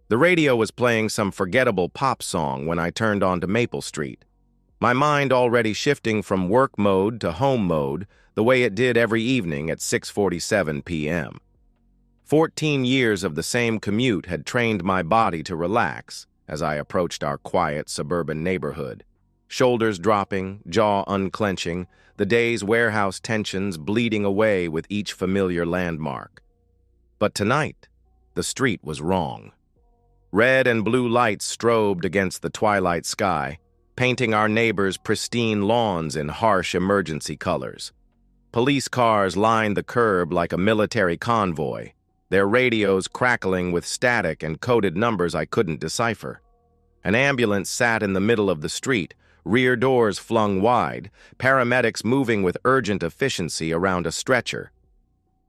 The radio was playing some forgettable pop song when I turned onto Maple Street, my mind already shifting from work mode to home mode the way it did every evening at 6:47 p.m. 14 years of the same commute had trained my body to relax as I approached our quiet suburban neighborhood, shoulders dropping, jaw unclenching, the day's warehouse tensions bleeding away with each familiar landmark. But tonight, the street was wrong. Red and blue lights strobed against the twilight sky, painting our neighbors' pristine lawns in harsh emergency colors. Police cars lined the curb like a military convoy, their radios crackling with static and coded numbers I couldn't decipher. An ambulance sat in the middle of the street, rear doors flung wide, paramedics moving with urgent efficiency around a stretcher.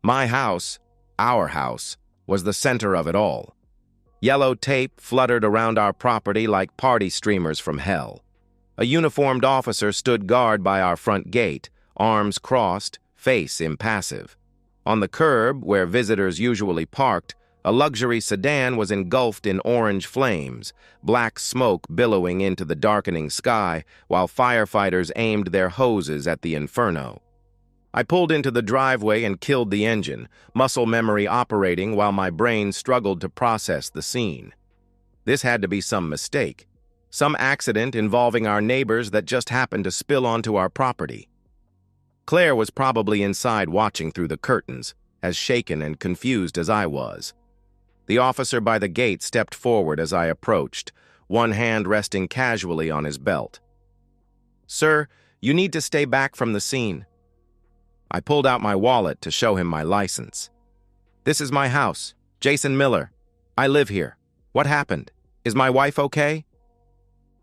My house, our house, was the center of it all. Yellow tape fluttered around our property like party streamers from hell. A uniformed officer stood guard by our front gate, arms crossed, face impassive. On the curb, where visitors usually parked, a luxury sedan was engulfed in orange flames, black smoke billowing into the darkening sky while firefighters aimed their hoses at the inferno. I pulled into the driveway and killed the engine, muscle memory operating while my brain struggled to process the scene. This had to be some mistake, some accident involving our neighbors that just happened to spill onto our property. Claire was probably inside watching through the curtains, as shaken and confused as I was. The officer by the gate stepped forward as I approached, one hand resting casually on his belt. "Sir, you need to stay back from the scene." I pulled out my wallet to show him my license. "This is my house, Jason Miller. I live here. What happened? Is my wife okay?"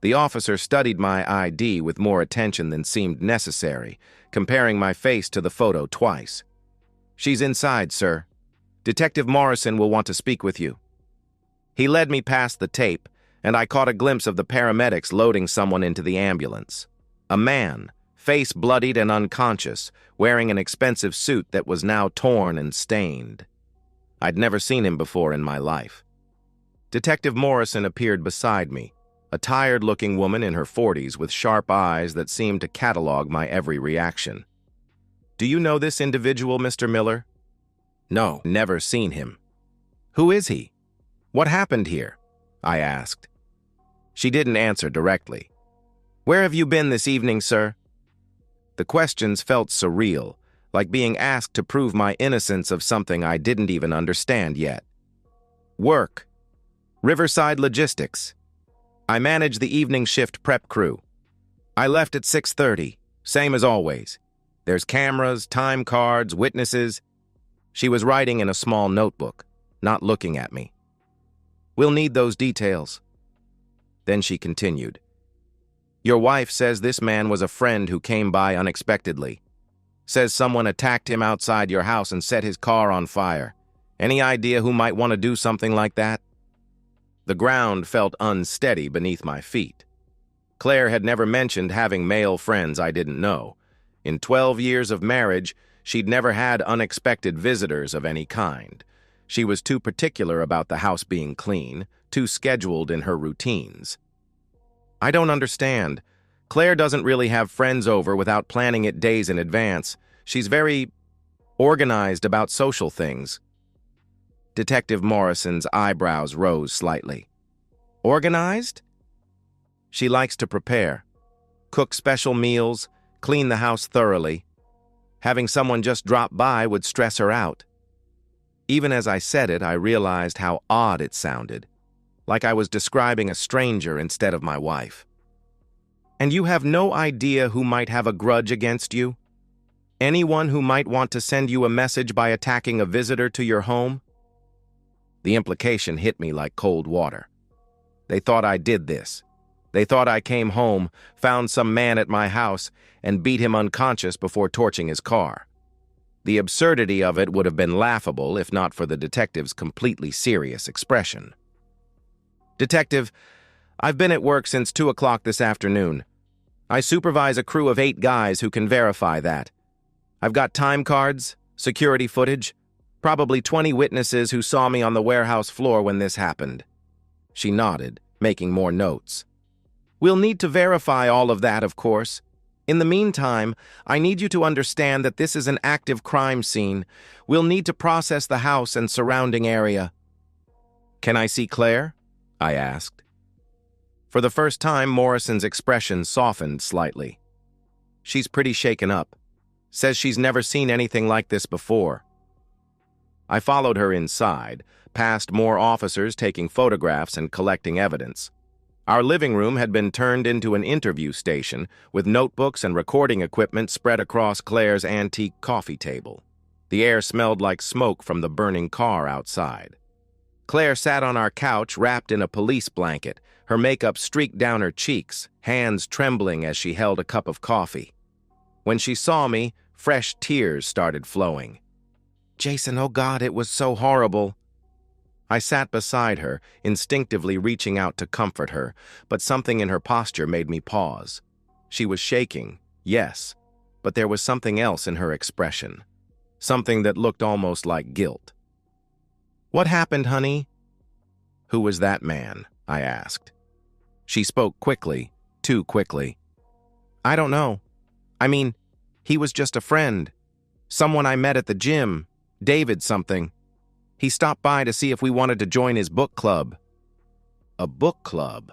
The officer studied my ID with more attention than seemed necessary, comparing my face to the photo twice. "She's inside, sir. Detective Morrison will want to speak with you." He led me past the tape, and I caught a glimpse of the paramedics loading someone into the ambulance. A man, face bloodied and unconscious, wearing an expensive suit that was now torn and stained. I'd never seen him before in my life. Detective Morrison appeared beside me, a tired-looking woman in her 40s with sharp eyes that seemed to catalog my every reaction. "Do you know this individual, Mr. Miller?" "No, never seen him." "Who is he? What happened here?" I asked. She didn't answer directly. "Where have you been this evening, sir?" The questions felt surreal, like being asked to prove my innocence of something I didn't even understand yet. "Work. Riverside Logistics. I manage the evening shift prep crew. I left at 6:30, same as always. There's cameras, time cards, witnesses." She was writing in a small notebook, not looking at me. "We'll need those details." Then she continued. "Your wife says this man was a friend who came by unexpectedly. Says someone attacked him outside your house and set his car on fire. Any idea who might want to do something like that?" The ground felt unsteady beneath my feet. Claire had never mentioned having male friends I didn't know. In 12 years of marriage, she'd never had unexpected visitors of any kind. She was too particular about the house being clean, too scheduled in her routines. "I don't understand. Claire doesn't really have friends over without planning it days in advance. She's very organized about social things." Detective Morrison's eyebrows rose slightly. "Organized?" "She likes to prepare, cook special meals, clean the house thoroughly. Having someone just drop by would stress her out." Even as I said it, I realized how odd it sounded, like I was describing a stranger instead of my wife. "And you have no idea who might have a grudge against you? Anyone who might want to send you a message by attacking a visitor to your home?" The implication hit me like cold water. They thought I did this. They thought I came home, found some man at my house, and beat him unconscious before torching his car. The absurdity of it would have been laughable if not for the detective's completely serious expression. "Detective, I've been at work since 2 o'clock this afternoon. I supervise a crew of 8 guys who can verify that. I've got time cards, security footage, probably 20 witnesses who saw me on the warehouse floor when this happened. She nodded, making more notes. We'll need to verify all of that, of course. In the meantime, I need you to understand that this is an active crime scene. We'll need to process the house and surrounding area. Can I see Claire? I asked. For the first time, Morrison's expression softened slightly. She's pretty shaken up. Says she's never seen anything like this before. I followed her inside, past more officers taking photographs and collecting evidence. Our living room had been turned into an interview station, with notebooks and recording equipment spread across Claire's antique coffee table. The air smelled like smoke from the burning car outside. Claire sat on our couch wrapped in a police blanket, her makeup streaked down her cheeks, hands trembling as she held a cup of coffee. When she saw me, fresh tears started flowing. Jason, oh God, it was so horrible. I sat beside her, instinctively reaching out to comfort her, but something in her posture made me pause. She was shaking, yes, but there was something else in her expression. Something that looked almost like guilt. What happened, honey? Who was that man? I asked. She spoke quickly, too quickly. I don't know. I mean, he was just a friend. Someone I met at the gym. David something. He stopped by to see if we wanted to join his book club. A book club?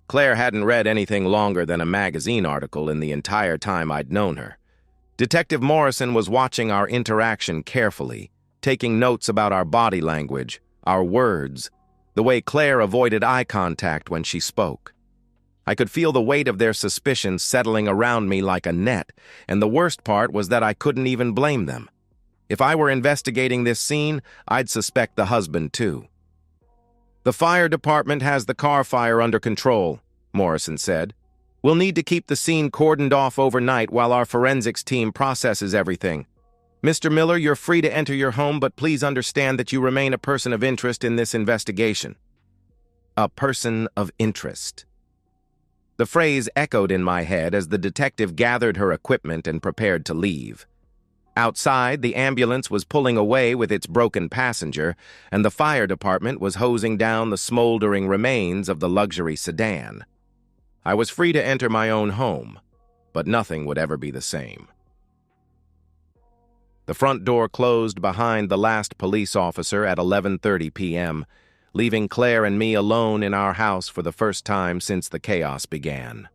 Claire hadn't read anything longer than a magazine article in the entire time I'd known her. Detective Morrison was watching our interaction carefully, taking notes about our body language, our words, the way Claire avoided eye contact when she spoke. I could feel the weight of their suspicions settling around me like a net, and the worst part was that I couldn't even blame them. If I were investigating this scene, I'd suspect the husband too. The fire department has the car fire under control, Morrison said. We'll need to keep the scene cordoned off overnight while our forensics team processes everything. Mr. Miller, you're free to enter your home, but please understand that you remain a person of interest in this investigation. A person of interest. The phrase echoed in my head as the detective gathered her equipment and prepared to leave. Outside, the ambulance was pulling away with its broken passenger, and the fire department was hosing down the smoldering remains of the luxury sedan. I was free to enter my own home, but nothing would ever be the same. The front door closed behind the last police officer at 11:30 p.m., leaving Claire and me alone in our house for the first time since the chaos began.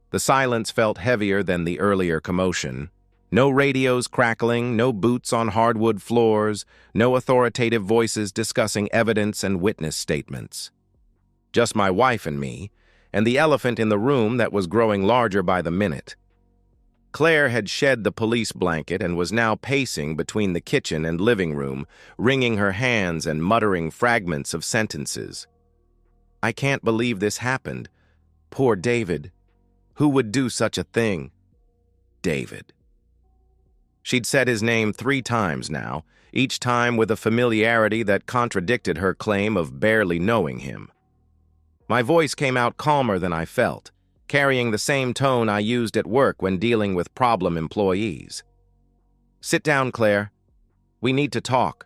The silence felt heavier than the earlier commotion. No radios crackling, no boots on hardwood floors, no authoritative voices discussing evidence and witness statements. Just my wife and me, and the elephant in the room that was growing larger by the minute. Claire had shed the police blanket and was now pacing between the kitchen and living room, wringing her hands and muttering fragments of sentences. I can't believe this happened. Poor David. Who would do such a thing? David. She'd said his name 3 times now, each time with a familiarity that contradicted her claim of barely knowing him. My voice came out calmer than I felt, carrying the same tone I used at work when dealing with problem employees. Sit down, Claire. We need to talk.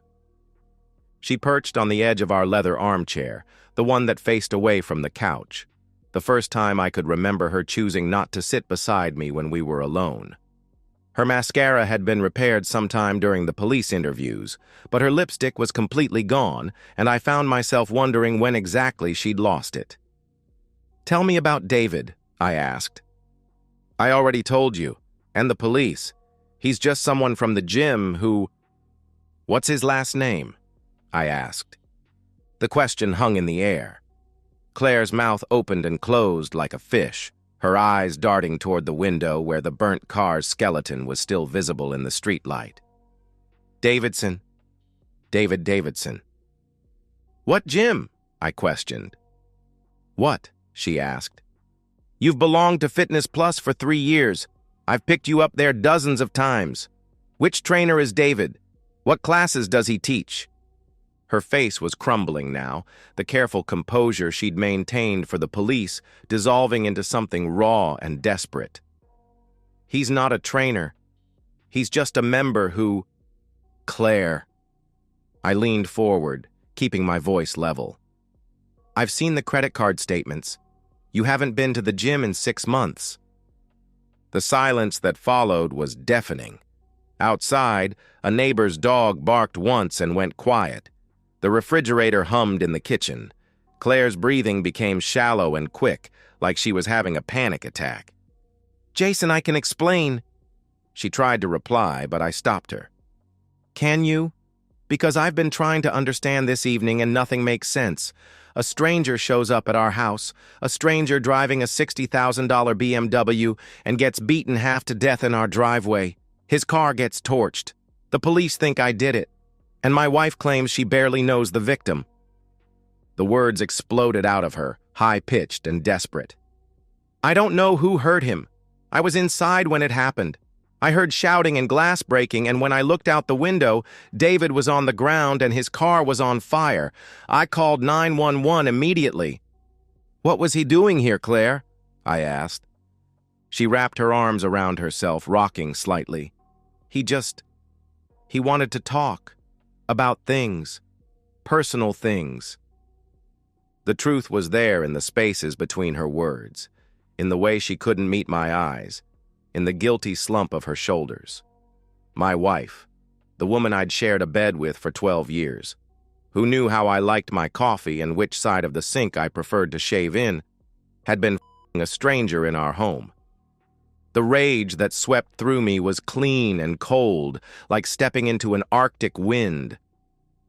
She perched on the edge of our leather armchair, the one that faced away from the couch, the first time I could remember her choosing not to sit beside me when we were alone. Her mascara had been repaired sometime during the police interviews, but her lipstick was completely gone, and I found myself wondering when exactly she'd lost it. Tell me about David, I asked. I already told you, and the police. He's just someone from the gym who... What's his last name? I asked. The question hung in the air. Claire's mouth opened and closed like a fish, her eyes darting toward the window where the burnt car's skeleton was still visible in the streetlight. Davidson. David Davidson. What gym? I questioned. What? She asked. You've belonged to Fitness Plus for 3 years. I've picked you up there dozens of times. Which trainer is David? What classes does he teach? Her face was crumbling now, the careful composure she'd maintained for the police dissolving into something raw and desperate. He's not a trainer. He's just a member who... Claire. I leaned forward, keeping my voice level. I've seen the credit card statements. You haven't been to the gym in 6 months. The silence that followed was deafening. Outside, a neighbor's dog barked once and went quiet. The refrigerator hummed in the kitchen. Claire's breathing became shallow and quick, like she was having a panic attack. "Jason, I can explain." She tried to reply, but I stopped her. "Can you? Because I've been trying to understand this evening and nothing makes sense. A stranger shows up at our house, a stranger driving a $60,000 BMW, and gets beaten half to death in our driveway. His car gets torched. The police think I did it, and my wife claims she barely knows the victim." The words exploded out of her, high-pitched and desperate. "I don't know who hurt him. I was inside when it happened. I heard shouting and glass breaking, and when I looked out the window, David was on the ground and his car was on fire. I called 911 immediately." "What was he doing here, Claire?" I asked. She wrapped her arms around herself, rocking slightly. He wanted to talk. About things. Personal things." The truth was there in the spaces between her words, in the way she couldn't meet my eyes, in the guilty slump of her shoulders. My wife, the woman I'd shared a bed with for 12 years, who knew how I liked my coffee and which side of the sink I preferred to shave in, had been a stranger in our home. The rage that swept through me was clean and cold, like stepping into an Arctic wind.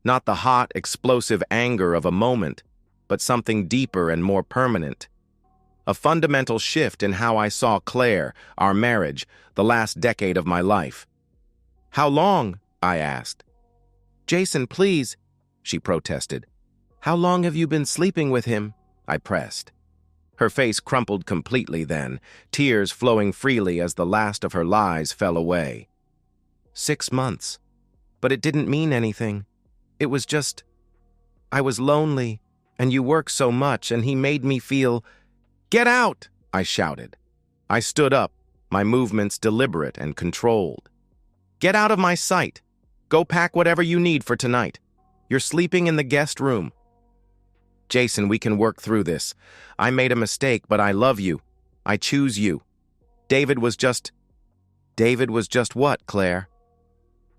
Not the hot, explosive anger of a moment, but something deeper and more permanent. A fundamental shift in how I saw Claire, our marriage, the last decade of my life. "How long?" I asked. "Jason, please," she protested. "How long have you been sleeping with him?" I pressed. Her face crumpled completely then, tears flowing freely as the last of her lies fell away. 6 months. But it didn't mean anything. It was just, I was lonely, and you work so much, and he made me feel... "Get out!" I shouted. I stood up, my movements deliberate and controlled. "Get out of my sight. Go pack whatever you need for tonight. You're sleeping in the guest room." "Jason, we can work through this. I made a mistake, but I love you. I choose you. David was just what, Claire?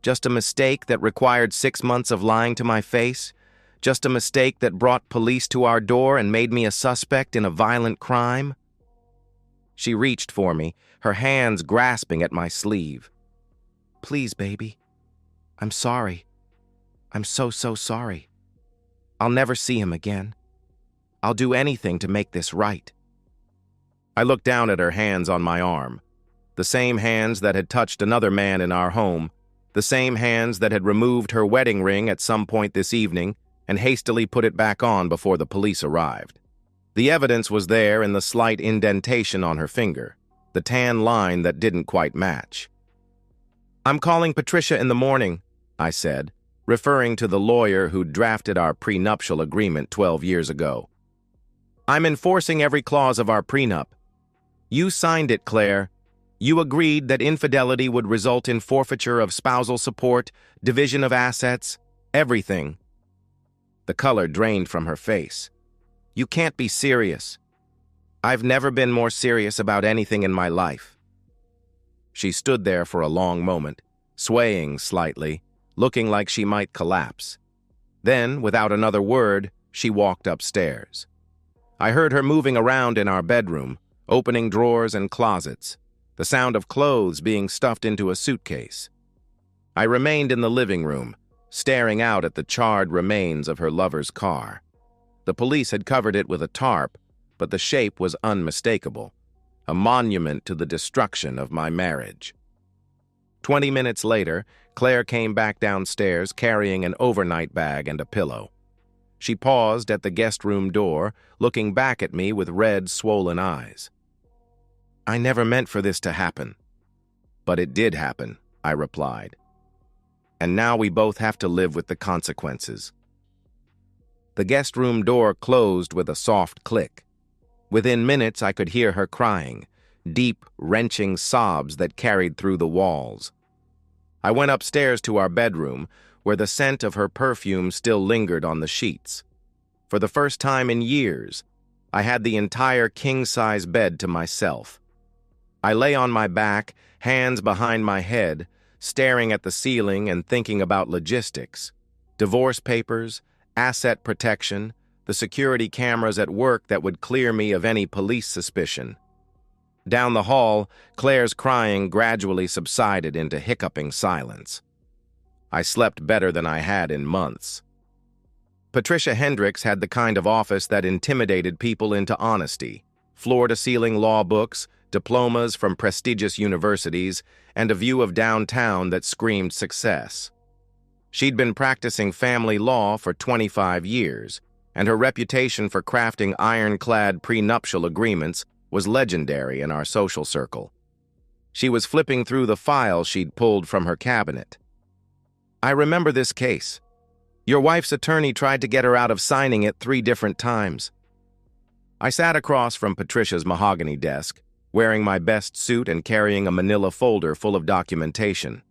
Just a mistake that required 6 months of lying to my face? Just a mistake that brought police to our door and made me a suspect in a violent crime?" She reached for me, her hands grasping at my sleeve. "Please, baby. I'm sorry. I'm so sorry. I'll never see him again. I'll do anything to make this right." I looked down at her hands on my arm, the same hands that had touched another man in our home, the same hands that had removed her wedding ring at some point this evening and hastily put it back on before the police arrived. The evidence was there in the slight indentation on her finger, the tan line that didn't quite match. "I'm calling Patricia in the morning," I said, referring to the lawyer who drafted our prenuptial agreement 12 years ago. "I'm enforcing every clause of our prenup. You signed it, Claire. You agreed that infidelity would result in forfeiture of spousal support, division of assets, everything." The color drained from her face. "You can't be serious." "I've never been more serious about anything in my life." She stood there for a long moment, swaying slightly, looking like she might collapse. Then, without another word, she walked upstairs. I heard her moving around in our bedroom, opening drawers and closets, the sound of clothes being stuffed into a suitcase. I remained in the living room, staring out at the charred remains of her lover's car. The police had covered it with a tarp, but the shape was unmistakable, a monument to the destruction of my marriage. 20 minutes later, Claire came back downstairs carrying an overnight bag and a pillow. She paused at the guest room door, looking back at me with red, swollen eyes. "I never meant for this to happen." "But it did happen," I replied. "And now we both have to live with the consequences." The guest room door closed with a soft click. Within minutes, I could hear her crying, deep, wrenching sobs that carried through the walls. I went upstairs to our bedroom, where the scent of her perfume still lingered on the sheets. For the first time in years, I had the entire king-size bed to myself. I lay on my back, hands behind my head, staring at the ceiling and thinking about logistics, divorce papers, asset protection, the security cameras at work that would clear me of any police suspicion. Down the hall, Claire's crying gradually subsided into hiccuping silence. I slept better than I had in months. Patricia Hendricks had the kind of office that intimidated people into honesty: floor-to-ceiling law books, diplomas from prestigious universities, and a view of downtown that screamed success. She'd been practicing family law for 25 years, and her reputation for crafting ironclad prenuptial agreements was legendary in our social circle. She was flipping through the files she'd pulled from her cabinet. "I remember this case. Your wife's attorney tried to get her out of signing it 3 different times." I sat across from Patricia's mahogany desk, wearing my best suit and carrying a manila folder full of documentation.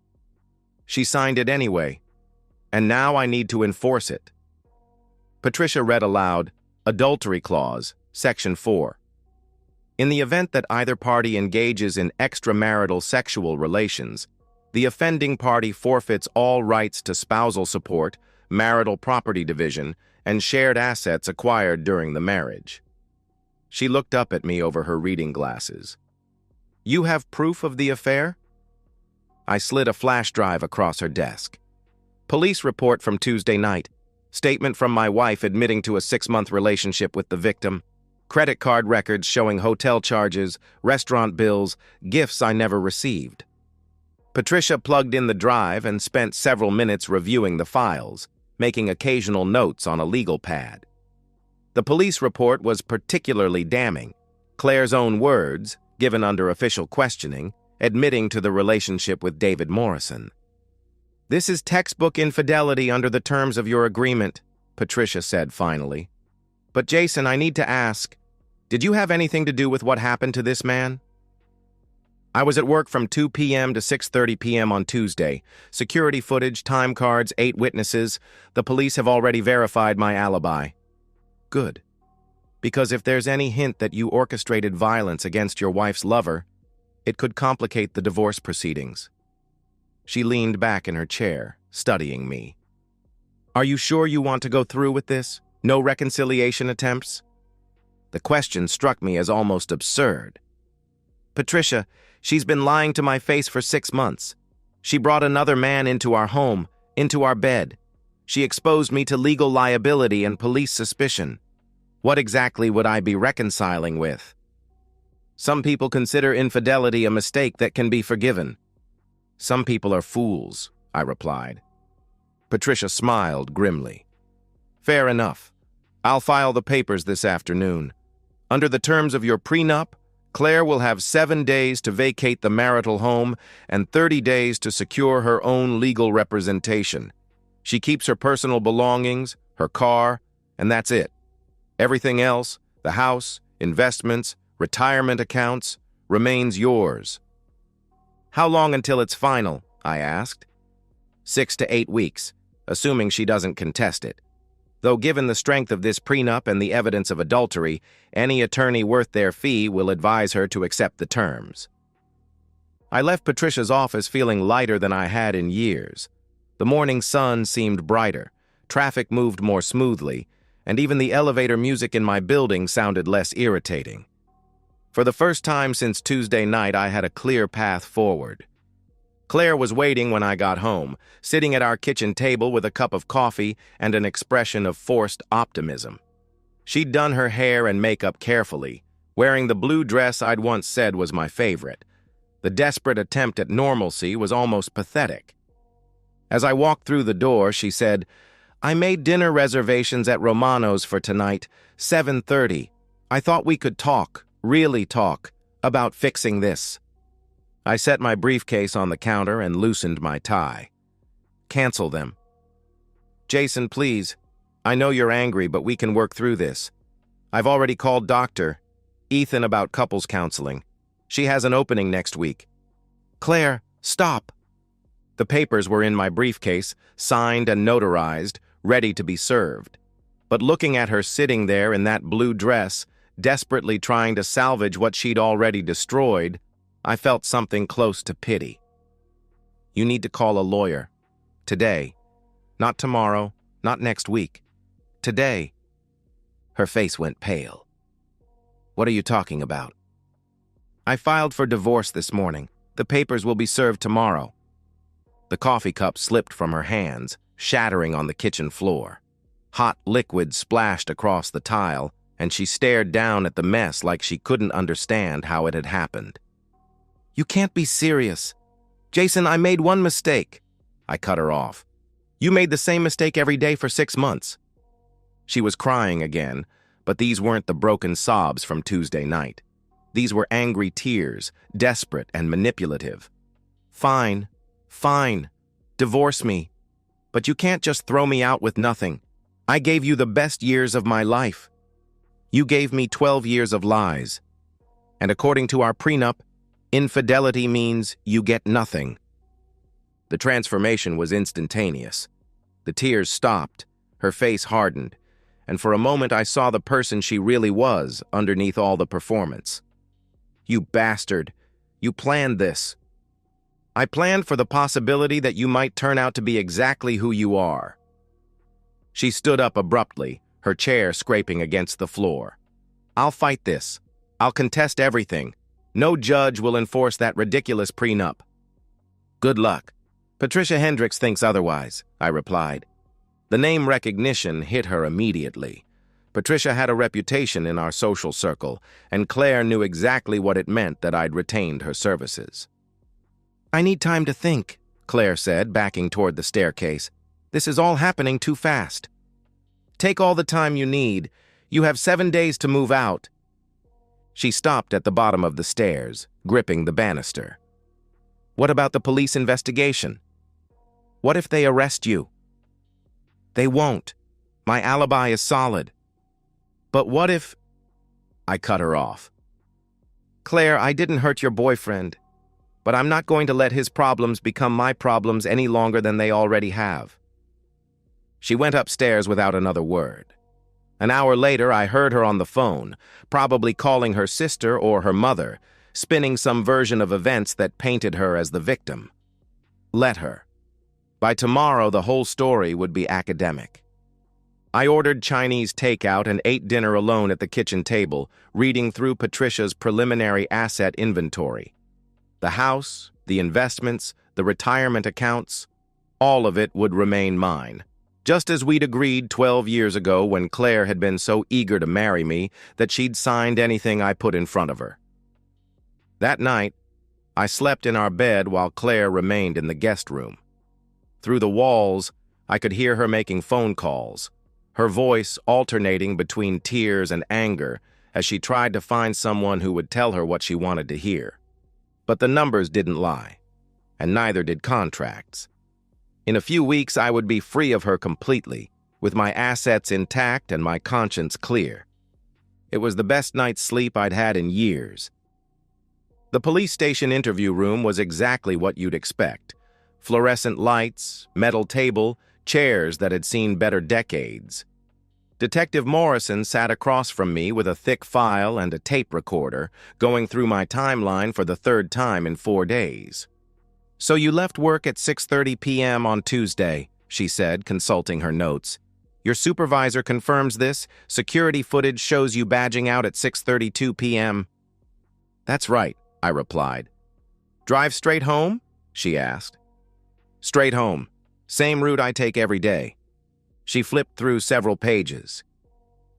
"She signed it anyway, and now I need to enforce it." Patricia read aloud, "Adultery Clause, Section 4. In the event that either party engages in extramarital sexual relations, the offending party forfeits all rights to spousal support, marital property division, and shared assets acquired during the marriage." She looked up at me over her reading glasses. "You have proof of the affair?" I slid a flash drive across her desk. "Police report from Tuesday night. Statement from my wife admitting to a 6-month relationship with the victim. Credit card records showing hotel charges, restaurant bills, gifts I never received." Patricia plugged in the drive and spent several minutes reviewing the files, making occasional notes on a legal pad. The police report was particularly damning. Claire's own words, given under official questioning, admitting to the relationship with David Morrison. "This is textbook infidelity under the terms of your agreement," Patricia said finally. "But Jason, I need to ask, did you have anything to do with what happened to this man?" "I was at work from 2 p.m. to 6:30 p.m. on Tuesday. Security footage, time cards, 8 witnesses. The police have already verified my alibi." "Good. Because if there's any hint that you orchestrated violence against your wife's lover, it could complicate the divorce proceedings." She leaned back in her chair, studying me. "Are you sure you want to go through with this? No reconciliation attempts?" The question struck me as almost absurd. "Patricia, she's been lying to my face for 6 months. She brought another man into our home, into our bed. She exposed me to legal liability and police suspicion. What exactly would I be reconciling with?" "Some people consider infidelity a mistake that can be forgiven. Some people are fools," I replied. Patricia smiled grimly. "Fair enough. I'll file the papers this afternoon. Under the terms of your prenup, Claire will have 7 days to vacate the marital home and 30 days to secure her own legal representation. She keeps her personal belongings, her car, and that's it. Everything else, the house, investments, retirement accounts, remains yours." "How long until it's final?" I asked. 6 to 8 weeks, assuming she doesn't contest it. Though given the strength of this prenup and the evidence of adultery, any attorney worth their fee will advise her to accept the terms. I left Patricia's office feeling lighter than I had in years. The morning sun seemed brighter, traffic moved more smoothly, and even the elevator music in my building sounded less irritating. For the first time since Tuesday night, I had a clear path forward. Claire was waiting when I got home, sitting at our kitchen table with a cup of coffee and an expression of forced optimism. She'd done her hair and makeup carefully, wearing the blue dress I'd once said was my favorite. The desperate attempt at normalcy was almost pathetic. As I walked through the door, she said, "I made dinner reservations at Romano's for tonight, 7:30. I thought we could talk, really talk, about fixing this." I set my briefcase on the counter and loosened my tie. "Cancel them." "Jason, please. I know you're angry, but we can work through this. I've already called Dr. Ethan about couples counseling. She has an opening next week." "Claire, stop." The papers were in my briefcase, signed and notarized, ready to be served. But looking at her sitting there in that blue dress, desperately trying to salvage what she'd already destroyed, I felt something close to pity. You need to call a lawyer. Today. Not tomorrow, not next week. Today. Her face went pale. What are you talking about? I filed for divorce this morning. The papers will be served tomorrow. The coffee cup slipped from her hands, shattering on the kitchen floor. Hot liquid splashed across the tile, and she stared down at the mess like she couldn't understand how it had happened. You can't be serious. Jason, I made one mistake. I cut her off. You made the same mistake every day for 6 months. She was crying again, but these weren't the broken sobs from Tuesday night. These were angry tears, desperate and manipulative. Fine, fine. Divorce me. But you can't just throw me out with nothing. I gave you the best years of my life. You gave me 12 years of lies. And according to our prenup, infidelity means you get nothing. The transformation was instantaneous. The tears stopped, her face hardened, and for a moment I saw the person she really was underneath all the performance. You bastard. You planned this. I planned for the possibility that you might turn out to be exactly who you are. She stood up abruptly, her chair scraping against the floor. I'll fight this. I'll contest everything. No judge will enforce that ridiculous prenup. Good luck. Patricia Hendricks thinks otherwise, I replied. The name recognition hit her immediately. Patricia had a reputation in our social circle, and Claire knew exactly what it meant that I'd retained her services. I need time to think, Claire said, backing toward the staircase. This is all happening too fast. Take all the time you need. You have 7 days to move out. She stopped at the bottom of the stairs, gripping the banister. What about the police investigation? What if they arrest you? They won't. My alibi is solid. But what if... I cut her off. Claire, I didn't hurt your boyfriend, but I'm not going to let his problems become my problems any longer than they already have. She went upstairs without another word. An hour later, I heard her on the phone, probably calling her sister or her mother, spinning some version of events that painted her as the victim. Let her. By tomorrow, the whole story would be academic. I ordered Chinese takeout and ate dinner alone at the kitchen table, reading through Patricia's preliminary asset inventory. The house, the investments, the retirement accounts, all of it would remain mine. Just as we'd agreed 12 years ago when Claire had been so eager to marry me that she'd signed anything I put in front of her. That night, I slept in our bed while Claire remained in the guest room. Through the walls, I could hear her making phone calls, her voice alternating between tears and anger as she tried to find someone who would tell her what she wanted to hear. But the numbers didn't lie, and neither did contracts. In a few weeks, I would be free of her completely, with my assets intact and my conscience clear. It was the best night's sleep I'd had in years. The police station interview room was exactly what you'd expect. Fluorescent lights, metal table, chairs that had seen better decades. Detective Morrison sat across from me with a thick file and a tape recorder, going through my timeline for the 3rd time in 4 days. So you left work at 6:30 p.m. on Tuesday, she said, consulting her notes. Your supervisor confirms this. Security footage shows you badging out at 6:32 p.m. That's right, I replied. Drive straight home? She asked. Straight home. Same route I take every day. She flipped through several pages.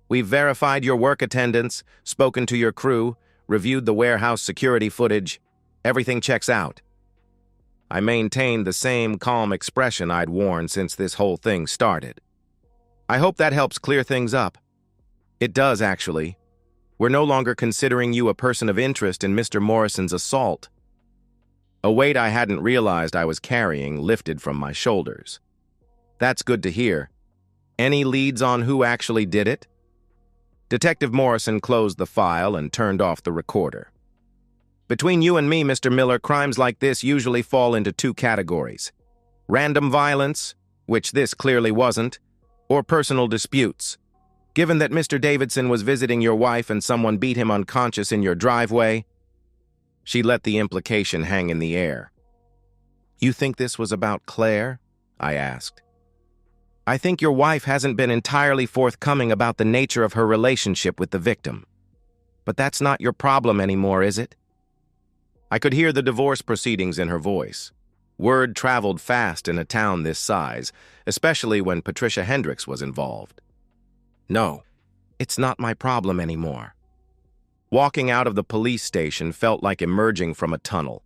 We've verified your work attendance, spoken to your crew, reviewed the warehouse security footage. Everything checks out. I maintained the same calm expression I'd worn since this whole thing started. I hope that helps clear things up. It does, actually. We're no longer considering you a person of interest in Mr. Morrison's assault. A weight I hadn't realized I was carrying lifted from my shoulders. That's good to hear. Any leads on who actually did it? Detective Morrison closed the file and turned off the recorder. Between you and me, Mr. Miller, crimes like this usually fall into 2 categories. Random violence, which this clearly wasn't, or personal disputes. Given that Mr. Davidson was visiting your wife and someone beat him unconscious in your driveway, she let the implication hang in the air. You think this was about Claire? I asked. I think your wife hasn't been entirely forthcoming about the nature of her relationship with the victim. But that's not your problem anymore, is it? I could hear the divorce proceedings in her voice. Word traveled fast in a town this size, especially when Patricia Hendricks was involved. No, it's not my problem anymore. Walking out of the police station felt like emerging from a tunnel.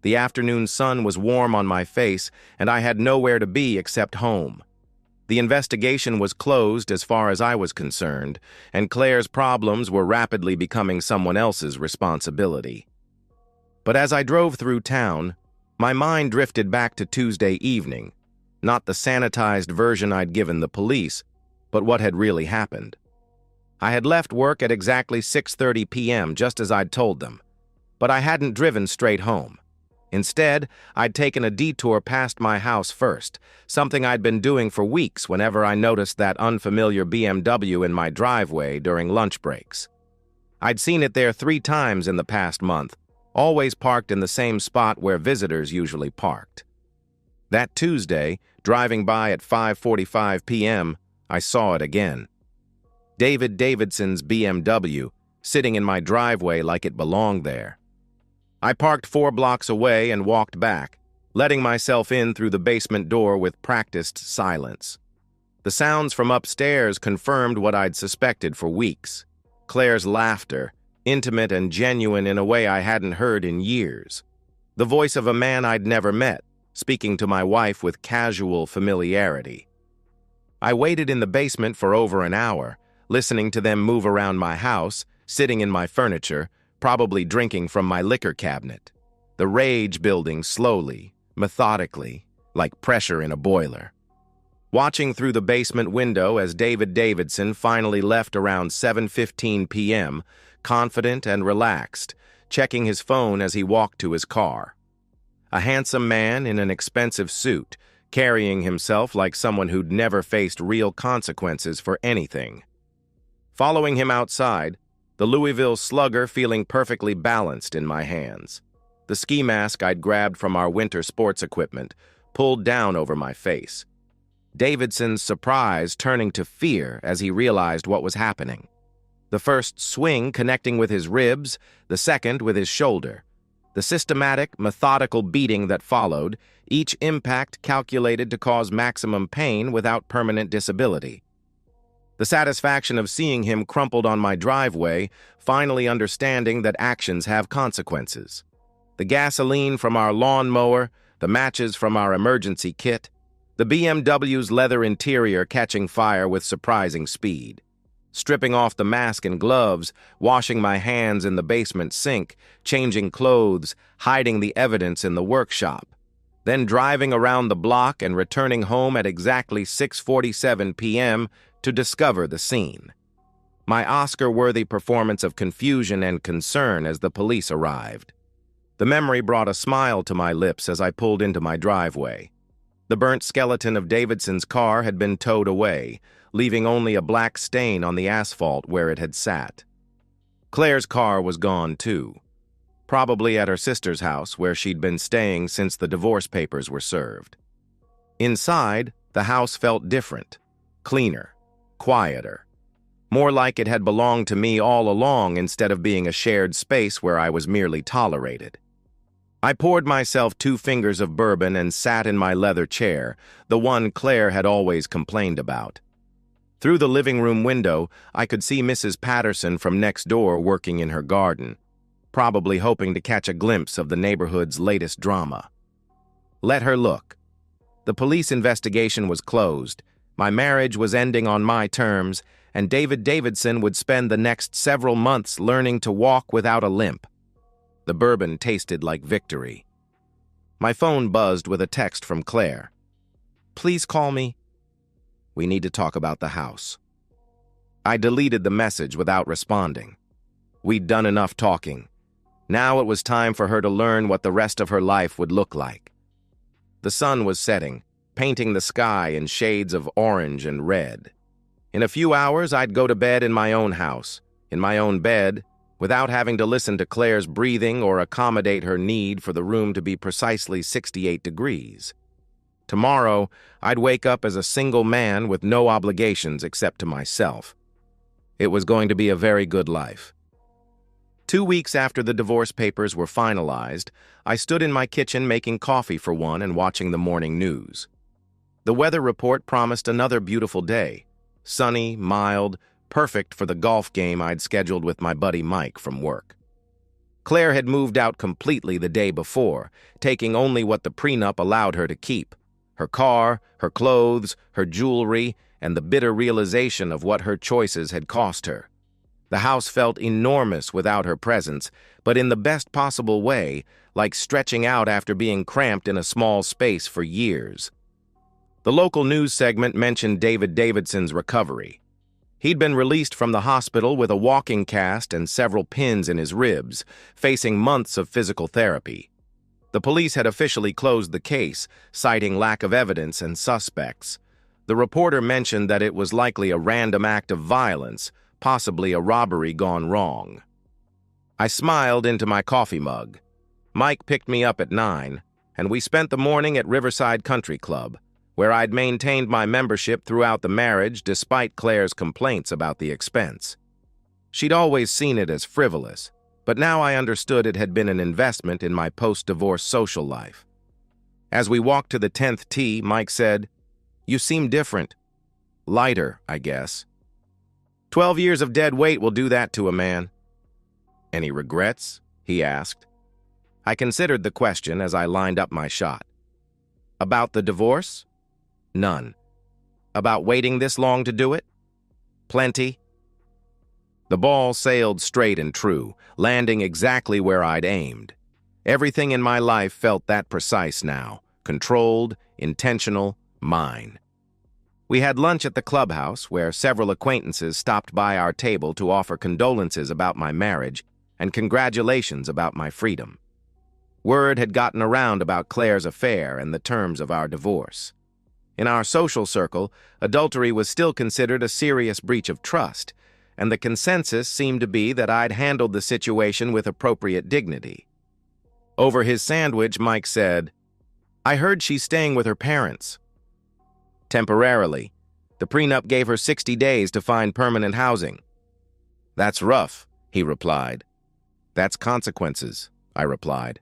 The afternoon sun was warm on my face, and I had nowhere to be except home. The investigation was closed as far as I was concerned, and Claire's problems were rapidly becoming someone else's responsibility. But as I drove through town, my mind drifted back to Tuesday evening, not the sanitized version I'd given the police, but what had really happened. I had left work at exactly 6:30 p.m., just as I'd told them, but I hadn't driven straight home. Instead, I'd taken a detour past my house first, something I'd been doing for weeks whenever I noticed that unfamiliar BMW in my driveway during lunch breaks. I'd seen it there 3 times in the past month, always parked in the same spot where visitors usually parked. That Tuesday, driving by at 5:45 p.m., I saw it again. David Davidson's BMW, sitting in my driveway like it belonged there. I parked 4 blocks away and walked back, letting myself in through the basement door with practiced silence. The sounds from upstairs confirmed what I'd suspected for weeks. Claire's laughter, intimate and genuine in a way I hadn't heard in years. The voice of a man I'd never met, speaking to my wife with casual familiarity. I waited in the basement for over an hour, listening to them move around my house, sitting in my furniture, probably drinking from my liquor cabinet. The rage building slowly, methodically, like pressure in a boiler. Watching through the basement window as David Davidson finally left around 7:15 p.m., confident and relaxed, checking his phone as he walked to his car. A handsome man in an expensive suit, carrying himself like someone who'd never faced real consequences for anything. Following him outside, the Louisville Slugger feeling perfectly balanced in my hands. The ski mask I'd grabbed from our winter sports equipment pulled down over my face. Davidson's surprise turning to fear as he realized what was happening. The first swing connecting with his ribs, the second with his shoulder. The systematic, methodical beating that followed, each impact calculated to cause maximum pain without permanent disability. The satisfaction of seeing him crumpled on my driveway, finally understanding that actions have consequences. The gasoline from our lawnmower, the matches from our emergency kit, the BMW's leather interior catching fire with surprising speed. Stripping off the mask and gloves, washing my hands in the basement sink, changing clothes, hiding the evidence in the workshop. Then driving around the block and returning home at exactly 6:47 p.m., to discover the scene. My Oscar-worthy performance of confusion and concern as the police arrived. The memory brought a smile to my lips as I pulled into my driveway. The burnt skeleton of Davidson's car had been towed away, leaving only a black stain on the asphalt where it had sat. Claire's car was gone too, probably at her sister's house where she'd been staying since the divorce papers were served. Inside, the house felt different, cleaner, quieter. More like it had belonged to me all along instead of being a shared space where I was merely tolerated. I poured myself 2 fingers of bourbon and sat in my leather chair, the one Claire had always complained about. Through the living room window, I could see Mrs. Patterson from next door working in her garden, probably hoping to catch a glimpse of the neighborhood's latest drama. Let her look. The police investigation was closed. My marriage was ending on my terms, and David Davidson would spend the next several months learning to walk without a limp. The bourbon tasted like victory. My phone buzzed with a text from Claire. "Please call me. We need to talk about the house." I deleted the message without responding. We'd done enough talking. Now it was time for her to learn what the rest of her life would look like. The sun was setting, painting the sky in shades of orange and red. In a few hours, I'd go to bed in my own house, in my own bed, without having to listen to Claire's breathing or accommodate her need for the room to be precisely 68 degrees. Tomorrow, I'd wake up as a single man with no obligations except to myself. It was going to be a very good life. 2 weeks after the divorce papers were finalized, I stood in my kitchen making coffee for one and watching the morning news. The weather report promised another beautiful day. Sunny, mild, perfect for the golf game I'd scheduled with my buddy Mike from work. Claire had moved out completely the day before, taking only what the prenup allowed her to keep: her car, her clothes, her jewelry, and the bitter realization of what her choices had cost her. The house felt enormous without her presence, but in the best possible way, like stretching out after being cramped in a small space for years. The local news segment mentioned David Davidson's recovery. He'd been released from the hospital with a walking cast and several pins in his ribs, facing months of physical therapy. The police had officially closed the case, citing lack of evidence and suspects. The reporter mentioned that it was likely a random act of violence, possibly a robbery gone wrong. I smiled into my coffee mug. Mike picked me up at 9, and we spent the morning at Riverside Country Club, where I'd maintained my membership throughout the marriage despite Claire's complaints about the expense. She'd always seen it as frivolous, but now I understood it had been an investment in my post-divorce social life. As we walked to the 10th tee, Mike said, "You seem different. Lighter, I guess. 12 years of dead weight will do that to a man." "Any regrets?" he asked. I considered the question as I lined up my shot. "About the divorce? None. About waiting this long to do it? Plenty." The ball sailed straight and true, landing exactly where I'd aimed. Everything in my life felt that precise now, controlled, intentional, mine. We had lunch at the clubhouse, where several acquaintances stopped by our table to offer condolences about my marriage and congratulations about my freedom. Word had gotten around about Claire's affair and the terms of our divorce. In our social circle, adultery was still considered a serious breach of trust, and the consensus seemed to be that I'd handled the situation with appropriate dignity. Over his sandwich, Mike said, "I heard she's staying with her parents." "Temporarily. The prenup gave her 60 days to find permanent housing." "That's rough," he replied. "That's consequences," I replied.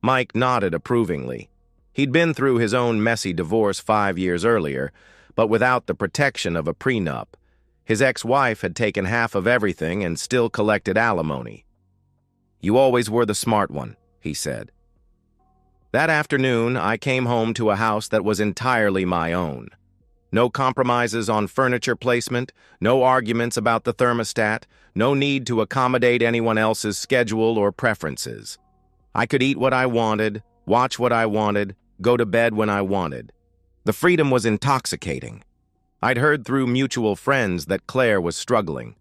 Mike nodded approvingly. He'd been through his own messy divorce 5 years earlier, but without the protection of a prenup. His ex-wife had taken half of everything and still collected alimony. "You always were the smart one," he said. That afternoon, I came home to a house that was entirely my own. No compromises on furniture placement, no arguments about the thermostat, no need to accommodate anyone else's schedule or preferences. I could eat what I wanted, watch what I wanted, go to bed when I wanted. The freedom was intoxicating. I'd heard through mutual friends that Claire was struggling,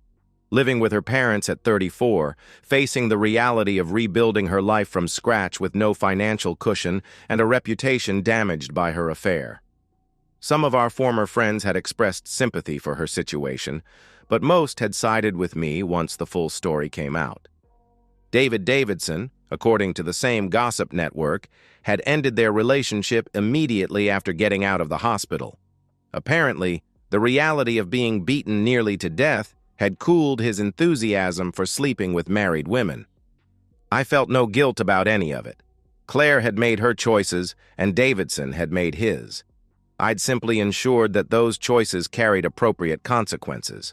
living with her parents at 34, facing the reality of rebuilding her life from scratch with no financial cushion and a reputation damaged by her affair. Some of our former friends had expressed sympathy for her situation, but most had sided with me once the full story came out. David Davidson, according to the same gossip network, had ended their relationship immediately after getting out of the hospital. Apparently, the reality of being beaten nearly to death had cooled his enthusiasm for sleeping with married women. I felt no guilt about any of it. Claire had made her choices, and Davidson had made his. I'd simply ensured that those choices carried appropriate consequences.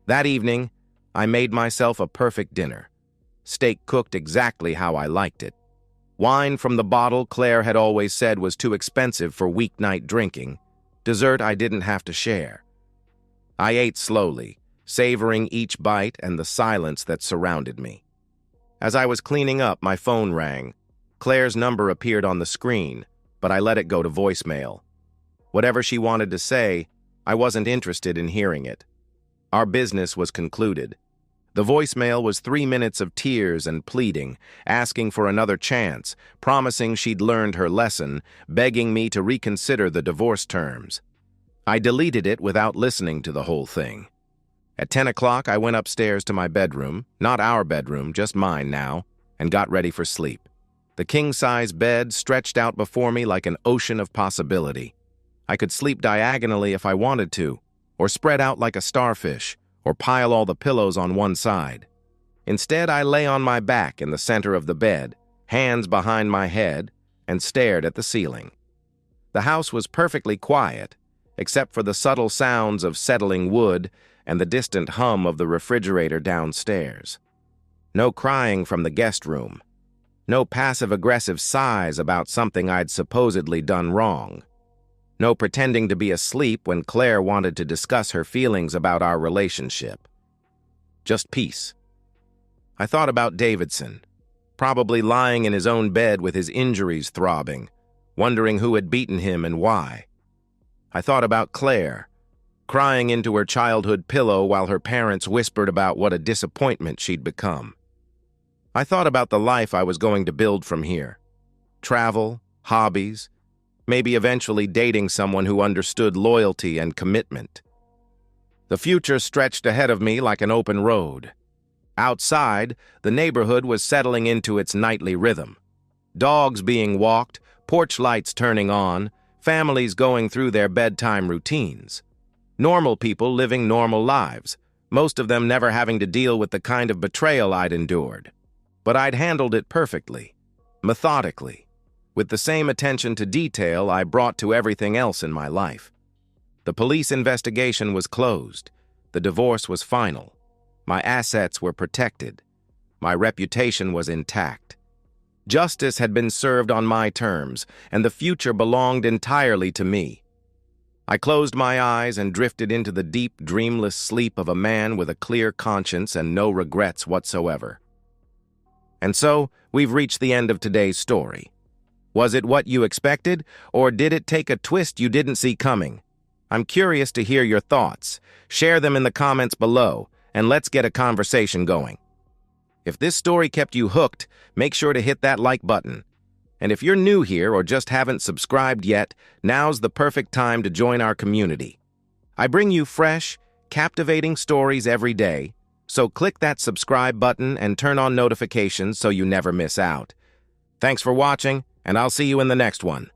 That evening, I made myself a perfect dinner. Steak cooked exactly how I liked it. Wine from the bottle Claire had always said was too expensive for weeknight drinking. Dessert I didn't have to share. I ate slowly, savoring each bite and the silence that surrounded me. As I was cleaning up, my phone rang. Claire's number appeared on the screen, but I let it go to voicemail. Whatever she wanted to say, I wasn't interested in hearing it. Our business was concluded. The voicemail was 3 minutes of tears and pleading, asking for another chance, promising she'd learned her lesson, begging me to reconsider the divorce terms. I deleted it without listening to the whole thing. At 10 o'clock, I went upstairs to my bedroom, not our bedroom, just mine now, and got ready for sleep. The king-size bed stretched out before me like an ocean of possibility. I could sleep diagonally if I wanted to, or spread out like a starfish, or pile all the pillows on one side. Instead, I lay on my back in the center of the bed, hands behind my head, and stared at the ceiling. The house was perfectly quiet, except for the subtle sounds of settling wood and the distant hum of the refrigerator downstairs. No crying from the guest room. No passive-aggressive sighs about something I'd supposedly done wrong. No pretending to be asleep when Claire wanted to discuss her feelings about our relationship. Just peace. I thought about Davidson, probably lying in his own bed with his injuries throbbing, wondering who had beaten him and why. I thought about Claire, crying into her childhood pillow while her parents whispered about what a disappointment she'd become. I thought about the life I was going to build from here. Travel, hobbies, maybe eventually dating someone who understood loyalty and commitment. The future stretched ahead of me like an open road. Outside, the neighborhood was settling into its nightly rhythm. Dogs being walked, porch lights turning on, families going through their bedtime routines. Normal people living normal lives, most of them never having to deal with the kind of betrayal I'd endured. But I'd handled it perfectly, methodically, with the same attention to detail I brought to everything else in my life. The police investigation was closed. The divorce was final. My assets were protected. My reputation was intact. Justice had been served on my terms, and the future belonged entirely to me. I closed my eyes and drifted into the deep, dreamless sleep of a man with a clear conscience and no regrets whatsoever. And so, we've reached the end of today's story. Was it what you expected, or did it take a twist you didn't see coming? I'm curious to hear your thoughts. Share them in the comments below, and let's get a conversation going. If this story kept you hooked, make sure to hit that like button. And if you're new here or just haven't subscribed yet, now's the perfect time to join our community. I bring you fresh, captivating stories every day, so click that subscribe button and turn on notifications so you never miss out. Thanks for watching, and I'll see you in the next one.